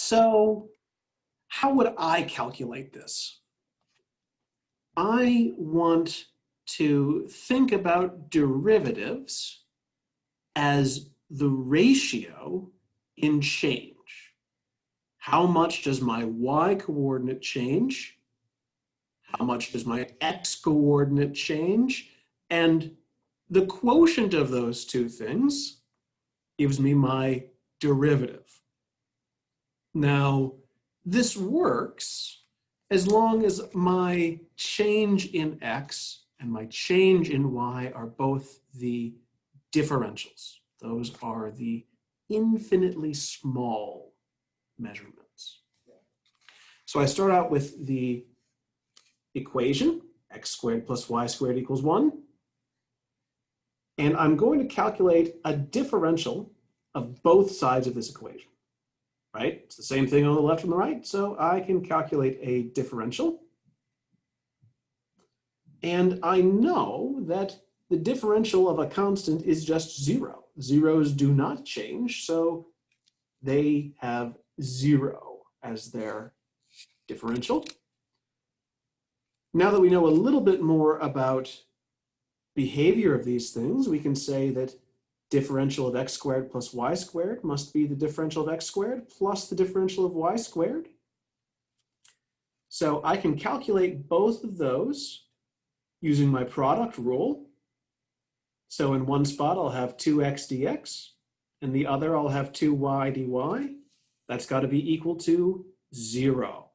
So how would I calculate this? I want to think about derivatives as the ratio in change. How much does my y coordinate change? How much does my x coordinate change? And the quotient of those two things gives me my derivative. Now, this works as long as my change in x and my change in y are both the differentials. Those are the infinitely small measurements. So I start out with the equation, x squared plus y squared equals 1. And I'm going to calculate a differential of both sides of this equation, right? It's the same thing on the left and the right, so I can calculate a differential. And I know that the differential of a constant is just 0. Zeros do not change, so they have 0 as their differential. Now that we know a little bit more about behavior of these things, we can say that differential of x squared plus y squared must be the differential of x squared plus the differential of y squared. So I can calculate both of those using my product rule. So in one spot, I'll have 2x dx, and the other I'll have 2y dy. That's got to be equal to 0.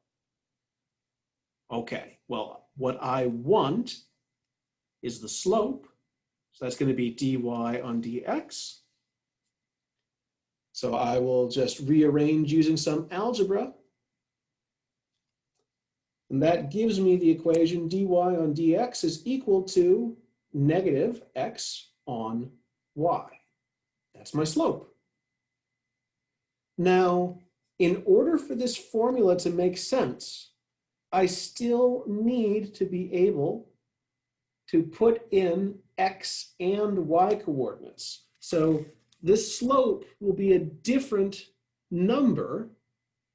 Okay, well, what I want is the slope. So that's going to be dy on dx. So I will just rearrange using some algebra. And that gives me the equation dy on dx is equal to negative x on y. That's my slope. Now, in order for this formula to make sense, I still need to be able to put in x and y coordinates. So this slope will be a different number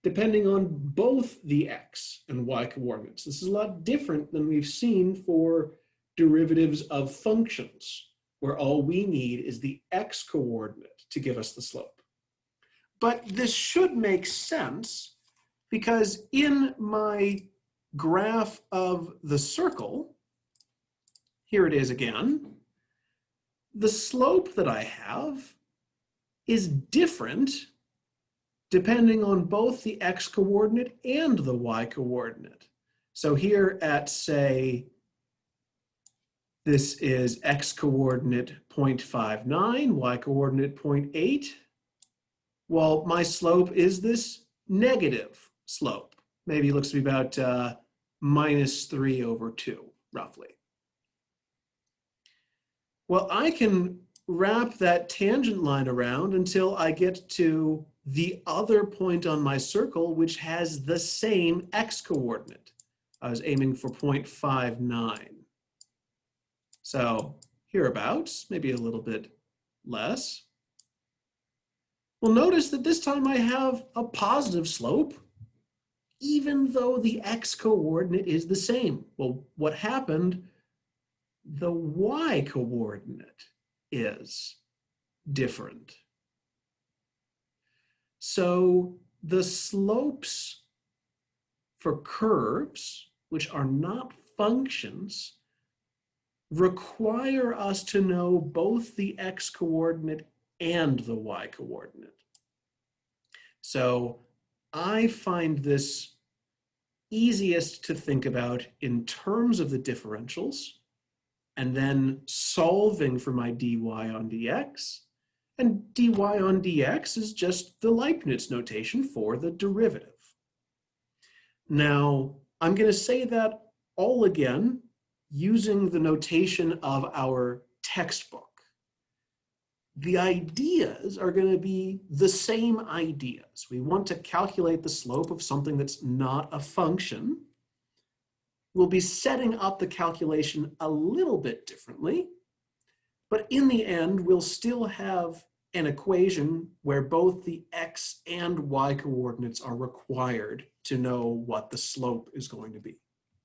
depending on both the x and y coordinates. This is a lot different than we've seen for derivatives of functions, where all we need is the x coordinate to give us the slope. But this should make sense because in my graph of the circle, here it is again, the slope that I have is different depending on both the x coordinate and the y coordinate. So here at, say, this is x coordinate 0.59, y coordinate 0.8. Well, my slope is this negative slope. Maybe it looks to be about -3/2, roughly. Well, I can wrap that tangent line around until I get to the other point on my circle, which has the same x coordinate. I was aiming for 0.59. So hereabouts, maybe a little bit less. Well, notice that this time I have a positive slope, even though the x coordinate is the same. Well, what happened? The y coordinate is different. So the slopes for curves, which are not functions, require us to know both the x coordinate and the y coordinate. So I find this easiest to think about in terms of the differentials, and then solving for my dy on dx. And dy on dx is just the Leibniz notation for the derivative. Now, I'm going to say that all again using the notation of our textbook. The ideas are going to be the same ideas. We want to calculate the slope of something that's not a function. We'll be setting up the calculation a little bit differently, but in the end, we'll still have an equation where both the x and y coordinates are required to know what the slope is going to be.